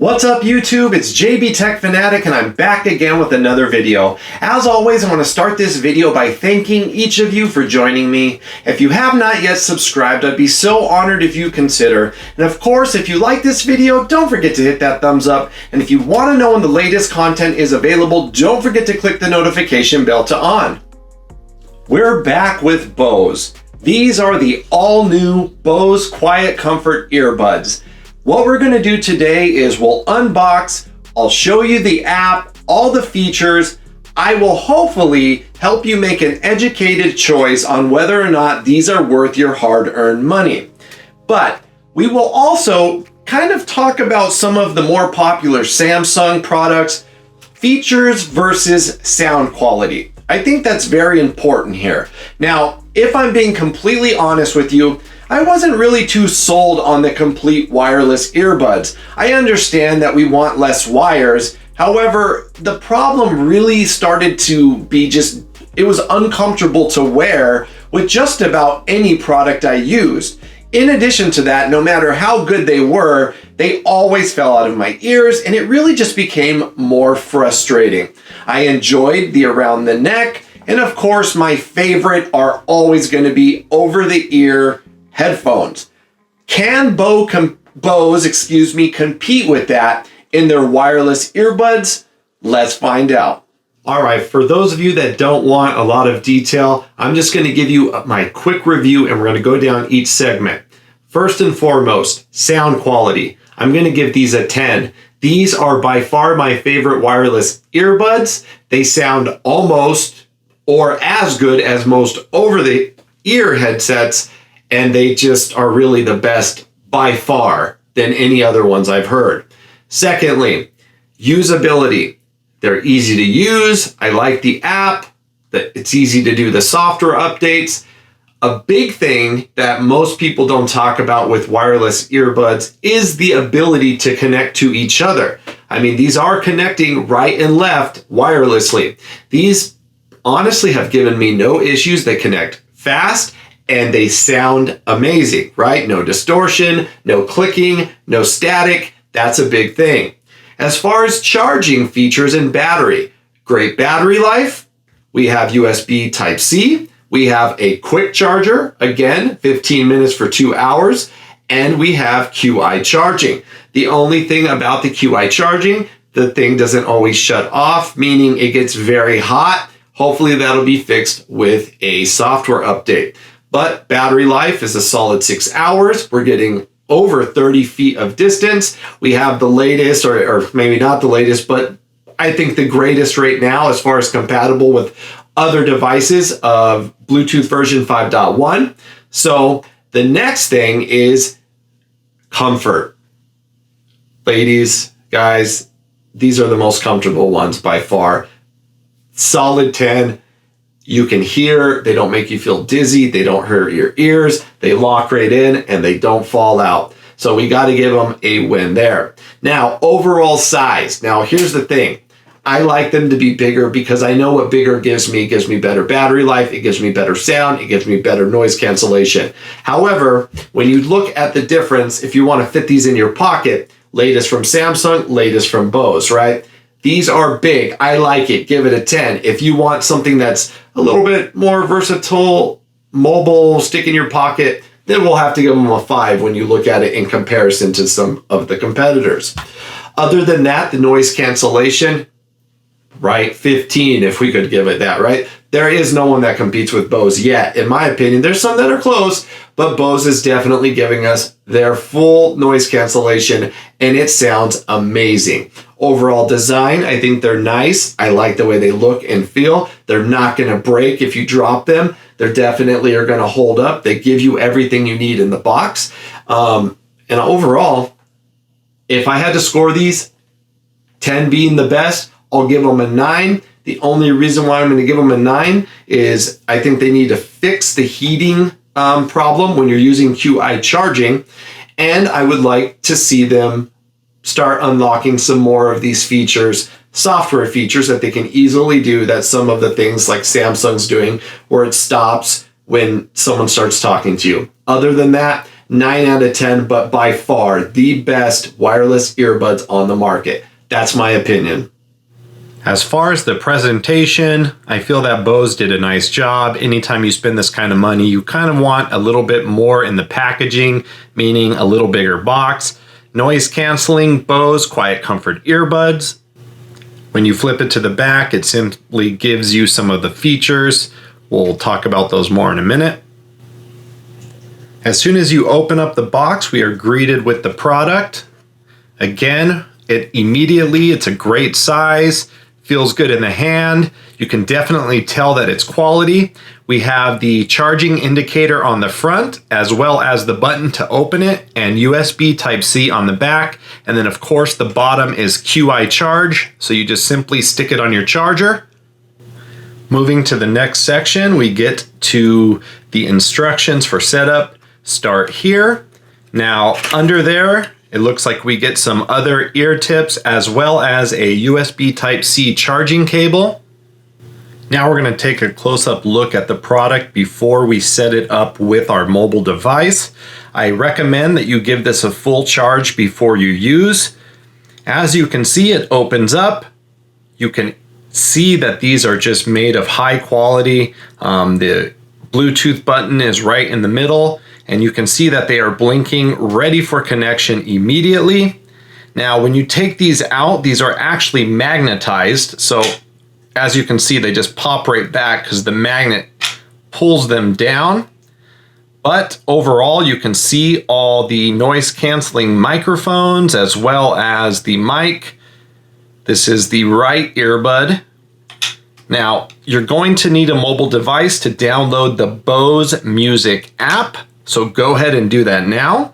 What's up YouTube? It's JB Tech Fanatic and I'm back again with another video. As always, I want to start this video by thanking each of you for joining me. If you have not yet subscribed, I'd be so honored if you consider. And of course, if you like this video, don't forget to hit that thumbs up. And if you want to know when the latest content is available, don't forget to click the notification bell to on. We're back with Bose. These are the all-new Bose QuietComfort earbuds. What we're going to do today is we'll unbox, I'll show you the app, all the features. I will hopefully help you make an educated choice on whether or not these are worth your hard-earned money. But we will also kind of talk about some of the more popular Samsung products, features versus sound quality. I think that's very important here. Now, if I'm being completely honest with you, I wasn't really too sold on the complete wireless earbuds. I understand that we want less wires. However, the problem really started to be it was uncomfortable to wear with just about any product I used. In addition to that, no matter how good they were, they always fell out of my ears and it really just became more frustrating. I enjoyed the around the neck, and of course my favorite are always going to be over the ear headphones. Can Bose compete with that in their wireless earbuds? Let's find out. All right, for those of you that don't want a lot of detail, I'm just going to give you my quick review and we're going to go down each segment. First and foremost, sound quality. I'm going to give these a 10. These are by far my favorite wireless earbuds. They sound almost or as good as most over-the-ear headsets, and they just are really the best by far than any other ones I've heard. Secondly, usability. They're easy to use. I like the app. It's easy to do the software updates. A big thing that most people don't talk about with wireless earbuds is the ability to connect to each other. I mean, these are connecting right and left wirelessly. These honestly have given me no issues. They connect fast and they sound amazing, right? No distortion, no clicking, no static. That's a big thing. As far as charging features and battery, great battery life. We have USB Type-C. We have a quick charger, again, 15 minutes for 2 hours, and we have QI charging. The only thing about the QI charging, the thing doesn't always shut off, meaning it gets very hot. Hopefully that'll be fixed with a software update. But battery life is a solid 6 hours. We're getting over 30 feet of distance. We have the latest, or maybe not the latest, but I think the greatest right now as far as compatible with other devices of Bluetooth version 5.1. So the next thing is comfort. Ladies, guys, these are the most comfortable ones by far. Solid 10. You can hear, they don't make you feel dizzy, they don't hurt your ears, they lock right in and they don't fall out. So we got to give them a win there. Now, overall size. Now, here's the thing. I like them to be bigger because I know what bigger gives me. It gives me better battery life, it gives me better sound, it gives me better noise cancellation. However, when you look at the difference, if you want to fit these in your pocket, latest from Samsung, latest from Bose, right? These are big. I like it. Give it a 10. If you want something that's a little bit more versatile, mobile, stick in your pocket, then we'll have to give them a 5 when you look at it in comparison to some of the competitors. Other than that, the noise cancellation, right? 15 if we could give it that, right? There is no one that competes with Bose yet. In my opinion, there's some that are close, but Bose is definitely giving us their full noise cancellation and it sounds amazing. Overall design, I think they're nice. I like the way they look and feel. They're not going to break if you drop them. They definitely are going to hold up. They give you everything you need in the box. And overall, if I had to score these, 10 being the best, I'll give them a 9. The only reason why I'm going to give them a 9 is I think they need to fix the heating problem when you're using QI charging. And I would like to see them start unlocking some more of these features, software features that they can easily do that some of the things like Samsung's doing where it stops when someone starts talking to you. Other than that, 9 out of 10, but by far the best wireless earbuds on the market. That's my opinion. As far as the presentation, I feel that Bose did a nice job. Anytime you spend this kind of money, you kind of want a little bit more in the packaging, meaning a little bigger box. Noise canceling Bose QuietComfort earbuds. When you flip it to the back, it simply gives you some of the features. We'll talk about those more in a minute. As soon as you open up the box, we are greeted with the product. Again, it's a great size. Feels good in the hand. You can definitely tell that it's quality. We have the charging indicator on the front, as well as the button to open it, and USB Type-C on the back. And then of course the bottom is QI charge, so you just simply stick it on your charger. Moving to the next section, we get to the instructions for setup. Start here. Now under there, it looks like we get some other ear tips as well as a USB Type-C charging cable. Now we're going to take a close-up look at the product before we set it up with our mobile device. I recommend that you give this a full charge before you use. As you can see, it opens up. You can see that these are just made of high quality. The Bluetooth button is right in the middle. And you can see that they are blinking, ready for connection immediately. Now, when you take these out, these are actually magnetized. So as you can see, they just pop right back because the magnet pulls them down. But overall, you can see all the noise canceling microphones as well as the mic. This is the right earbud. Now, you're going to need a mobile device to download the Bose Music app. So go ahead and do that now.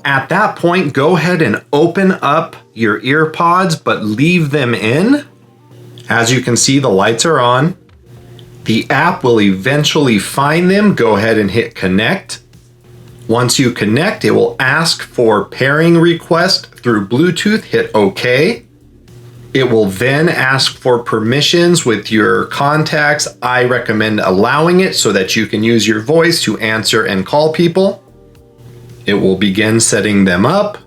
At that point, go ahead and open up your EarPods, but leave them in. As you can see, the lights are on. The app will eventually find them. Go ahead and hit connect. Once you connect, it will ask for pairing request through Bluetooth. Hit OK. It will then ask for permissions with your contacts. I recommend allowing it so that you can use your voice to answer and call people. It will begin setting them up.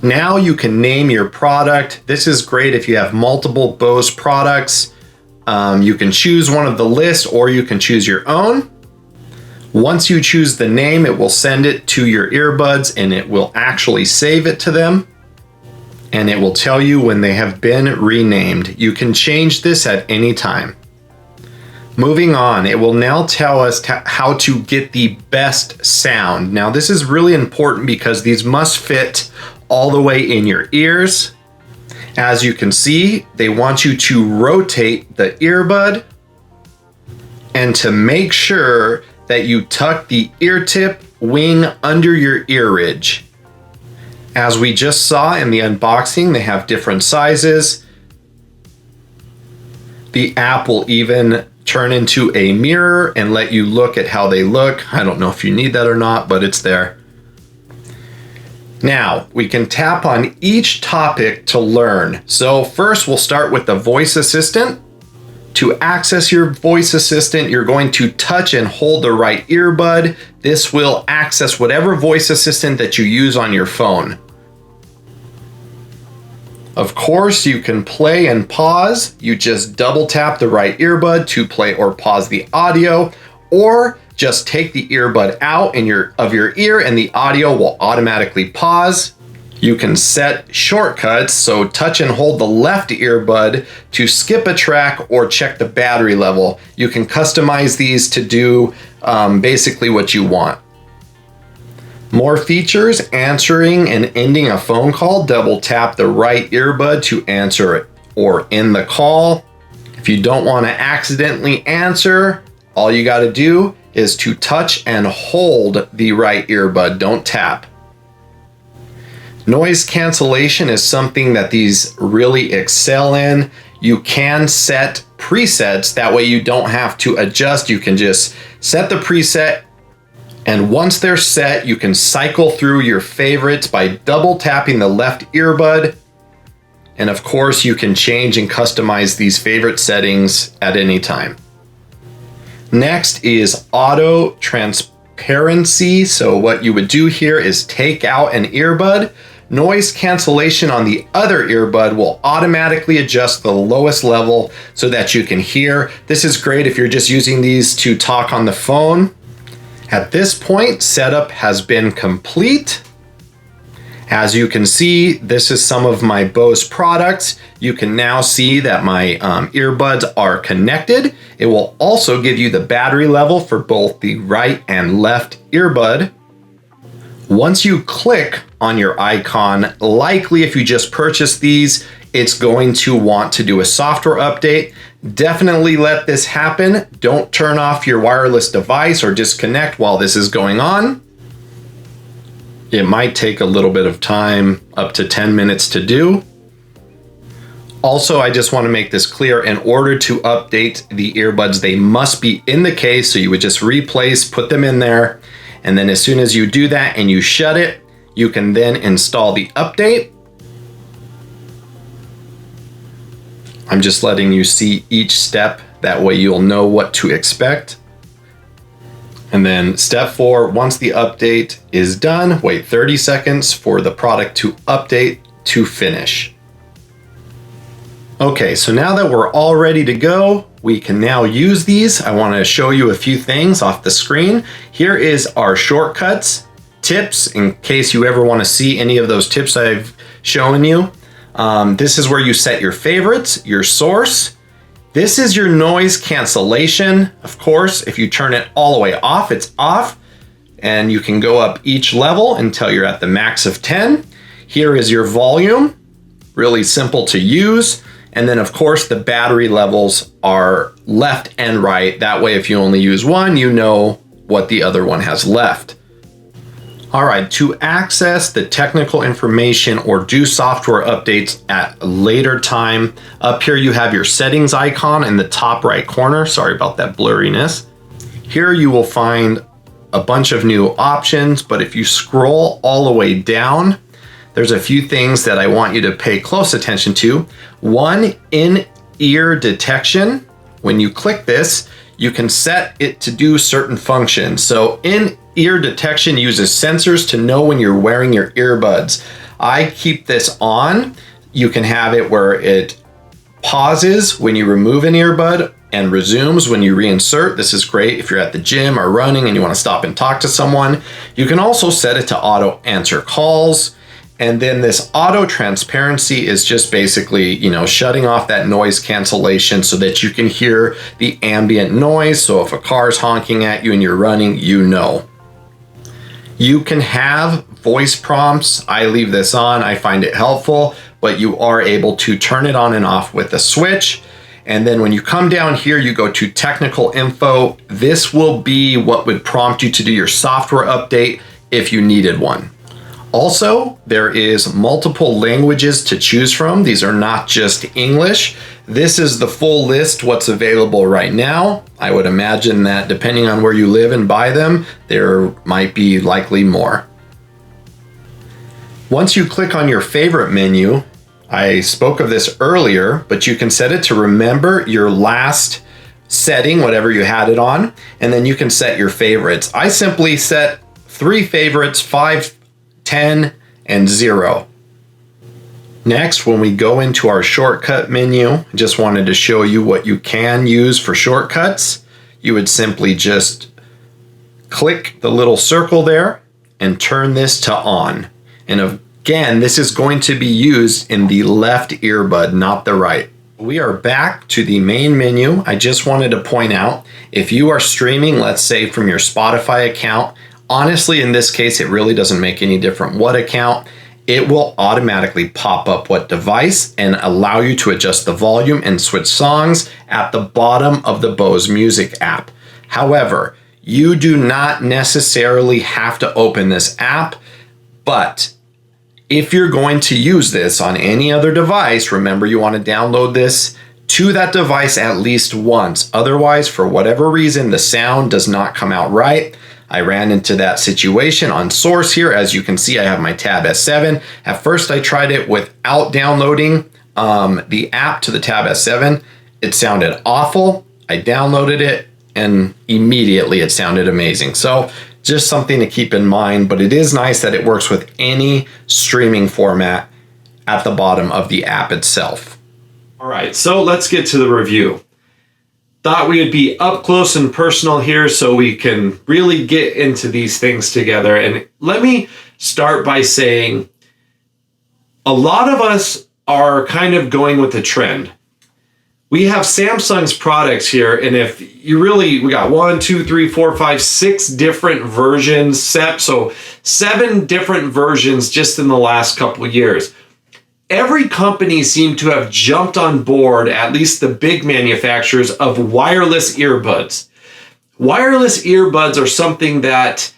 Now you can name your product. This is great if you have multiple Bose products. You can choose one of the list or you can choose your own. Once you choose the name, it will send it to your earbuds and it will actually save it to them. And it will tell you when they have been renamed. You can change this at any time. Moving on, it will now tell us how to get the best sound. Now this is really important because these must fit all the way in your ears. As you can see, they want you to rotate the earbud and to make sure that you tuck the ear tip wing under your ear ridge. As we just saw in the unboxing, they have different sizes. The app will even turn into a mirror and let you look at how they look. I don't know if you need that or not, but it's there. Now, we can tap on each topic to learn. So first, we'll start with the voice assistant. To access your voice assistant, you're going to touch and hold the right earbud. This will access whatever voice assistant that you use on your phone. Of course, you can play and pause. You just double tap the right earbud to play or pause the audio, or just take the earbud out of your ear and the audio will automatically pause. You can set shortcuts, so touch and hold the left earbud to skip a track or check the battery level. You can customize these to do basically what you want. More features: answering and ending a phone call. Double tap the right earbud to answer it or end the call. If you don't want to accidentally answer, all you got to do is to touch and hold the right earbud. Don't tap. Noise cancellation is something that these really excel in. You can set presets, that way you don't have to adjust. You can just set the preset, and once they're set, you can cycle through your favorites by double tapping the left earbud. And of course, you can change and customize these favorite settings at any time. Next is auto transparency. So what you would do here is take out an earbud. Noise cancellation on the other earbud will automatically adjust the lowest level so that you can hear. This is great if you're just using these to talk on the phone. At this point, setup has been complete. As you can see, this is some of my Bose products. You can now see that my earbuds are connected. It will also give you the battery level for both the right and left earbud. Once you click on your icon, likely if you just purchased these, it's going to want to do a software update. Definitely let this happen. Don't turn off your wireless device or disconnect while this is going on. It might take a little bit of time, up to 10 minutes to do. Also, I just want to make this clear, in order to update the earbuds, they must be in the case. So you would just replace, put them in there. And then as soon as you do that and you shut it, you can then install the update. I'm just letting you see each step. That way you'll know what to expect. And then step 4, once the update is done, wait 30 seconds for the product to update to finish. Okay, so now that we're all ready to go, we can now use these. I want to show you a few things off the screen. Here is our shortcuts, tips, in case you ever want to see any of those tips I've shown you. This is where you set your favorites, your source. This is your noise cancellation. Of course, if you turn it all the way off, it's off. And you can go up each level until you're at the max of 10. Here is your volume, really simple to use. And then of course the battery levels are left and right. That way if you only use one, you know what the other one has left. All right, to access the technical information or do software updates at a later time, up here you have your settings icon in the top right corner. Sorry about that blurriness. Here you will find a bunch of new options, but if you scroll all the way down, there's a few things that I want you to pay close attention to. One, in-ear detection. When you click this, you can set it to do certain functions. So in-ear detection uses sensors to know when you're wearing your earbuds. I keep this on. You can have it where it pauses when you remove an earbud and resumes when you reinsert. This is great if you're at the gym or running and you want to stop and talk to someone. You can also set it to auto answer calls. And then this auto transparency is just basically, shutting off that noise cancellation so that you can hear the ambient noise. So if a car's honking at you and you're running, you know. You can have voice prompts. I leave this on. I find it helpful, but you are able to turn it on and off with a switch. And then when you come down here, you go to technical info. This will be what would prompt you to do your software update if you needed one. Also, there is multiple languages to choose from. These are not just English. This is the full list, what's available right now. I would imagine that depending on where you live and buy them, there might be likely more. Once you click on your favorite menu, I spoke of this earlier, but you can set it to remember your last setting, whatever you had it on, and then you can set your favorites. I simply set 3 favorites, 5, 10, and 0. Next, when we go into our shortcut menu, I just wanted to show you what you can use for shortcuts. You would simply just click the little circle there and turn this to on. And again, this is going to be used in the left earbud, not the right. We are back to the main menu. I just wanted to point out, if you are streaming, let's say from your Spotify account, honestly, in this case, it really doesn't make any difference what account. It will automatically pop up what device and allow you to adjust the volume and switch songs at the bottom of the Bose Music app. However, you do not necessarily have to open this app, but if you're going to use this on any other device, remember you want to download this to that device at least once. Otherwise, for whatever reason, the sound does not come out right. I ran into that situation on Source here. As you can see, I have my Tab S7. At first, I tried it without downloading the app to the Tab S7. It sounded awful. I downloaded it and immediately it sounded amazing. So Just something to keep in mind, but it is nice that it works with any streaming format at the bottom of the app itself. All right, so let's get to the review. Thought we would be up close and personal here so we can really get into these things together. And let me start by saying a lot of us are kind of going with the trend. We have Samsung's products here, and if you really, we got 1, 2, 3, 4, 5, 6 different versions set, so 7 different versions just in the last couple of years. Every company seemed to have jumped on board, at least the big manufacturers, of wireless earbuds. Wireless earbuds are something that,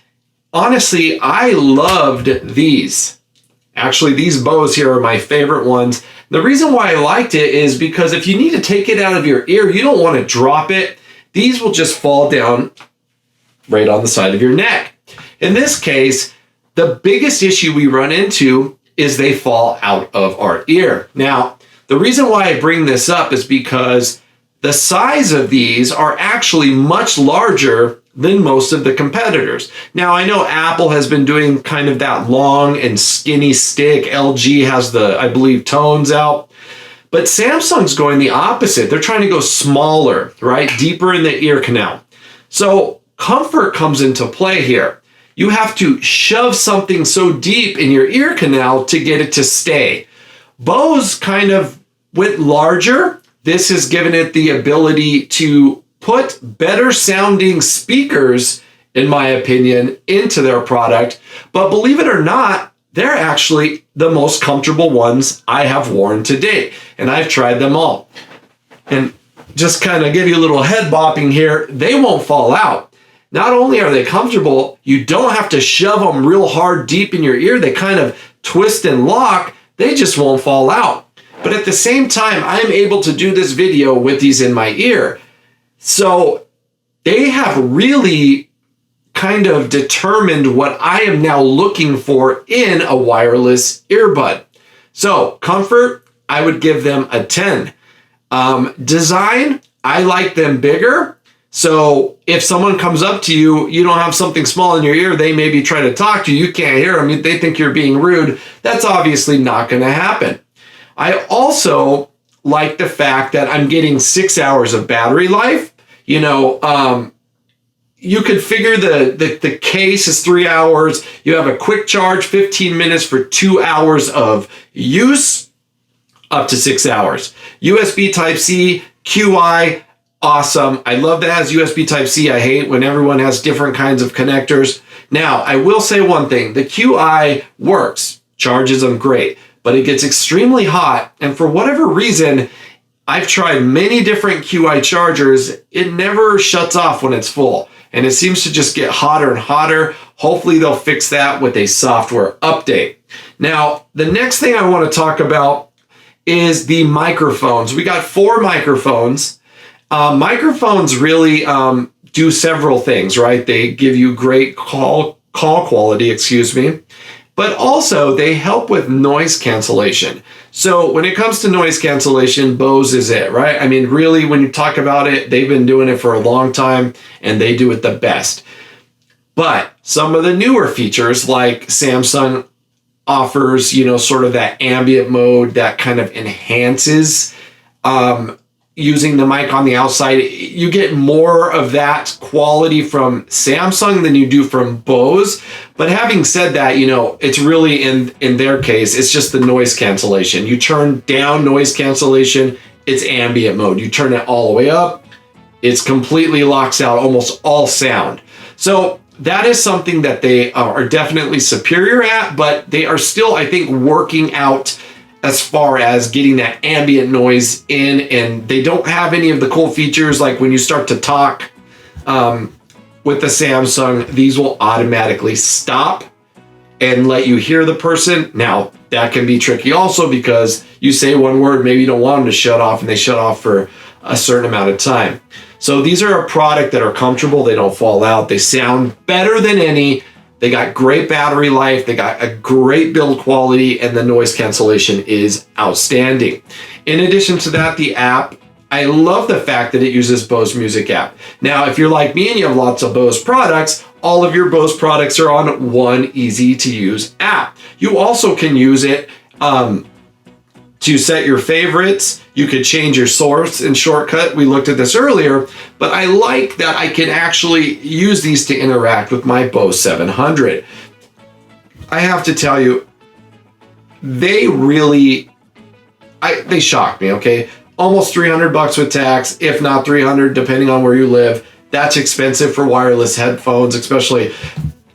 honestly, I loved these. Actually, these Bose here are my favorite ones. The reason why I liked it is because if you need to take it out of your ear, you don't want to drop it. These will just fall down right on the side of your neck. In this case, the biggest issue we run into is they fall out of our ear. Now, the reason why I bring this up is because the size of these are actually much larger than most of the competitors. Now, I know Apple has been doing kind of that long and skinny stick. LG has the, I believe, tones out. But Samsung's going the opposite. They're trying to go smaller, right? Deeper in the ear canal. So comfort comes into play here. You have to shove something so deep in your ear canal to get it to stay. Bose kind of went larger. This has given it the ability to put better sounding speakers, in my opinion, into their product. But believe it or not, they're actually the most comfortable ones I have worn to date. And I've tried them all. And just kind of give you a little head bopping here, they won't fall out. Not only are they comfortable, you don't have to shove them real hard deep in your ear. They kind of twist and lock. They just won't fall out. But at the same time, I'm able to do this video with these in my ear. So they have really kind of determined what I am now looking for in a wireless earbud. So comfort, I would give them a 10. Design, I like them bigger. So if someone comes up to you, you don't have something small in your ear, they maybe try to talk to you, you can't hear them, they think you're being rude. That's obviously not going to happen. I also like the fact that I'm getting 6 hours of battery life. You know, you could figure the case is 3 hours. You have a quick charge, 15 minutes for 2 hours of use, up to 6 hours. USB Type-C, QI, awesome. I love that it has USB Type-C. I hate when everyone has different kinds of connectors. Now, I will say one thing. The QI works, charges them great, but it gets extremely hot. And for whatever reason, I've tried many different QI chargers. It never shuts off when it's full. And it seems to just get hotter and hotter. Hopefully they'll fix that with a software update. Now, the next thing I want to talk about is the microphones. We got 4 microphones. Microphones really do several things, right? They give you great call quality, but also they help with noise cancellation. So when it comes to noise cancellation, Bose is it, right? I mean, really, when you talk about it, they've been doing it for a long time and they do it the best. But some of the newer features, like Samsung offers, you know, sort of that ambient mode that kind of enhances using the mic on the outside. You get more of that quality from Samsung than you do from Bose. But having said that, you know, it's really in their case, it's just the noise cancellation. You turn down noise cancellation, it's ambient mode. You turn it all the way up, it's completely locks out almost all sound. So that is something that they are definitely superior at, but they are still, I think, working out as far as getting that ambient noise in, and they don't have any of the cool features like when you start to talk with the Samsung, these will automatically stop and let you hear the person. Now, that can be tricky also because you say one word, maybe you don't want them to shut off, and they shut off for a certain amount of time. So these are a product that are comfortable, they don't fall out, they sound better than any. They got great battery life, they got a great build quality, and the noise cancellation is outstanding. In addition to that, the app I love the fact that it uses Bose Music app. Now, if you're like me and you have lots of Bose products, all of your Bose products are on one easy to use app. You also can use it to set your favorites. You could change your source and shortcut. We looked at this earlier, but I like that I can actually use these to interact with my Bose 700. I have to tell you, they shocked me, okay? Almost $300 with tax, if not 300, depending on where you live. That's expensive for wireless headphones, especially,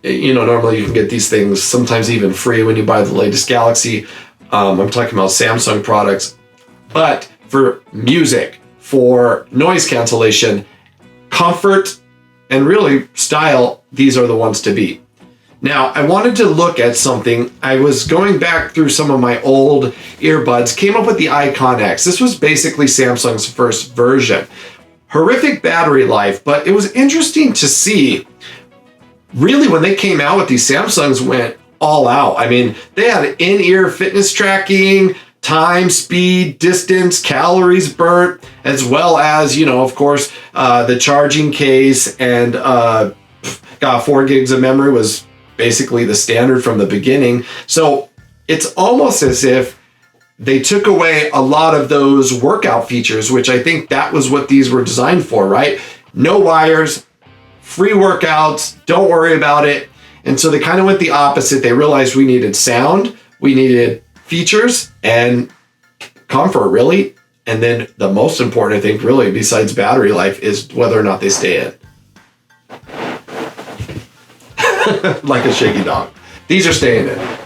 normally you can get these things sometimes even free when you buy the latest Galaxy. I'm talking about Samsung products. But for music, for noise cancellation, comfort, and really style, these are the ones to beat. Now, I wanted to look at something. I was going back through some of my old earbuds, came up with the Icon X. This was basically Samsung's first version. Horrific battery life, but it was interesting to see, really, when they came out with these, Samsungs went all out. I mean, they had in-ear fitness tracking, time, speed, distance, calories burnt, as well as, of course, the charging case, and 4 gigs of memory was basically the standard from the beginning. So it's almost as if they took away a lot of those workout features, which I think that was what these were designed for, right? No wires, free workouts, don't worry about it. And so they kind of went the opposite. They realized we needed sound, we needed features, and comfort, really. And then the most important, I think, really, besides battery life, is whether or not they stay in. Like a shaky dog. These are staying in.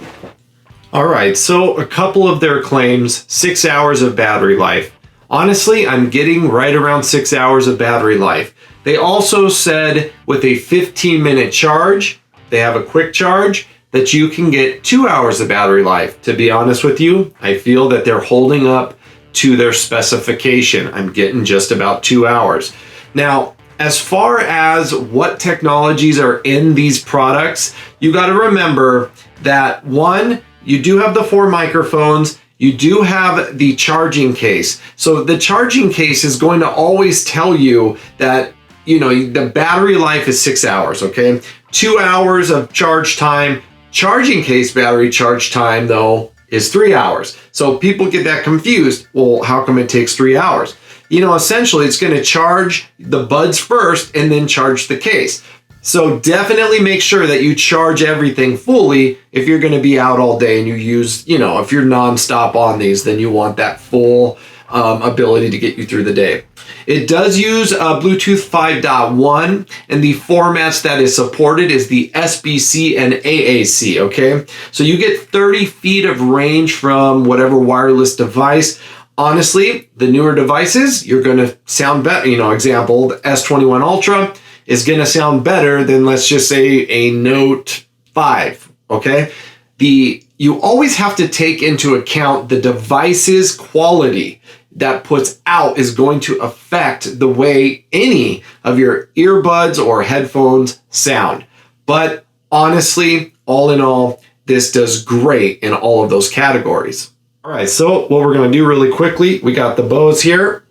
All right, so a couple of their claims, 6 hours of battery life. Honestly, I'm getting right around 6 hours of battery life. They also said with a 15-minute charge, they have a quick charge, that you can get 2 hours of battery life. To be honest with you, I feel that they're holding up to their specification. I'm getting just about 2 hours. Now, as far as what technologies are in these products, you got to remember that, one, you do have the 4 microphones, you do have the charging case. So the charging case is going to always tell you that, the battery life is 6 hours, okay? 2 hours of charge time. Charging case battery charge time, though, is 3 hours. So people get that confused. Well, how come it takes 3 hours? Essentially, it's going to charge the buds first and then charge the case. So definitely make sure that you charge everything fully if you're going to be out all day and you use, if you're nonstop on these, then you want that full ability to get you through the day. It does use Bluetooth 5.1, and the formats that is supported is the SBC and AAC, okay? So you get 30 feet of range from whatever wireless device. Honestly, the newer devices, you're going to sound better. Example, the S21 Ultra is going to sound better than, let's just say, a Note 5, okay? You always have to take into account the device's quality that puts out is going to affect the way any of your earbuds or headphones sound. But honestly, all in all, this does great in all of those categories. All right, so what we're going to do really quickly, we got the Bose here.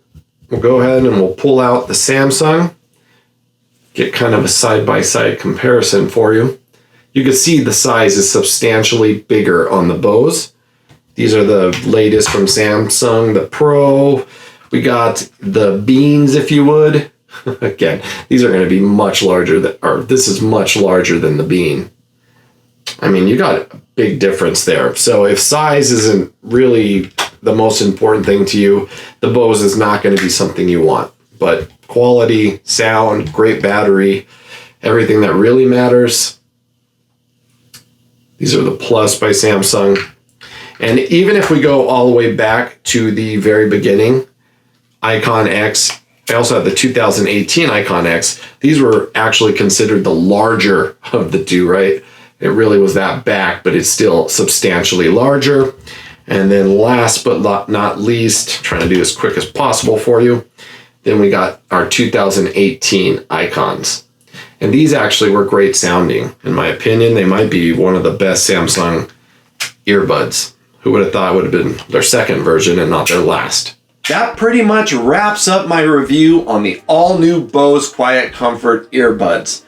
We'll go ahead and we'll pull out the Samsung, get kind of a side-by-side comparison for you. You can see the size is substantially bigger on the Bose. These are the latest from Samsung, the Pro. We got the Beans, if you would. Again, these are going to be much larger this is much larger than the Bean. I mean, you got a big difference there. So if size isn't really the most important thing to you, the Bose is not going to be something you want. But quality, sound, great battery, everything that really matters. These are the Plus by Samsung. And even if we go all the way back to the very beginning, Icon X, I also have the 2018 Icon X. These were actually considered the larger of the two, right? It really was that back, but it's still substantially larger. And then last but not least, trying to do as quick as possible for you, then we got our 2018 Icons. And these actually were great sounding. In my opinion, they might be one of the best Samsung earbuds. Who would have thought it would have been their second version and not their last? That pretty much wraps up my review on the all-new Bose QuietComfort earbuds.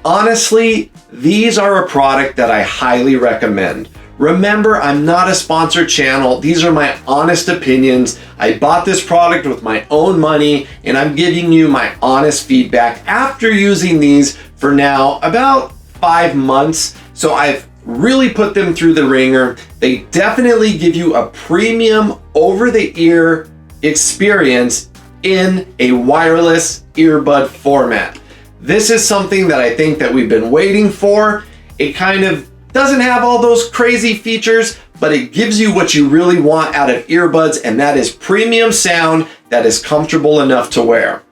Honestly, these are a product that I highly recommend. Remember, I'm not a sponsored channel. These are my honest opinions. I bought this product with my own money, and I'm giving you my honest feedback after using these for now about 5 months. So I've really put them through the ringer. They definitely give you a premium over-the-ear experience in a wireless earbud format. This is something that I think that we've been waiting for. It kind of doesn't have all those crazy features, but it gives you what you really want out of earbuds, and that is premium sound that is comfortable enough to wear.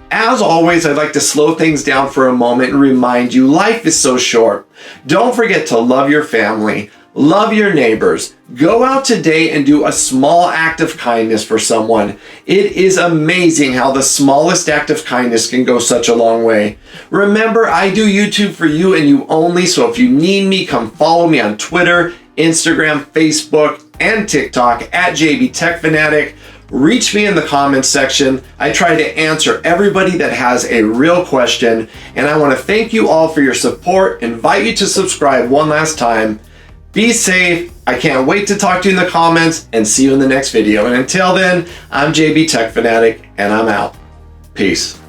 As always, I'd like to slow things down for a moment and remind you life is so short. Don't forget to love your family, love your neighbors, go out today and do a small act of kindness for someone. It is amazing how the smallest act of kindness can go such a long way. Remember, I do YouTube for you and you only, so if you need me, come follow me on Twitter, Instagram, Facebook, and TikTok at JBTechFanatic. Reach me in the comments section. I try to answer everybody that has a real question, and I want to thank you all for your support, invite you to subscribe one last time. Be safe. I can't wait to talk to you in the comments, and see you in the next video. And until then, I'm JB Tech Fanatic, and I'm out. Peace.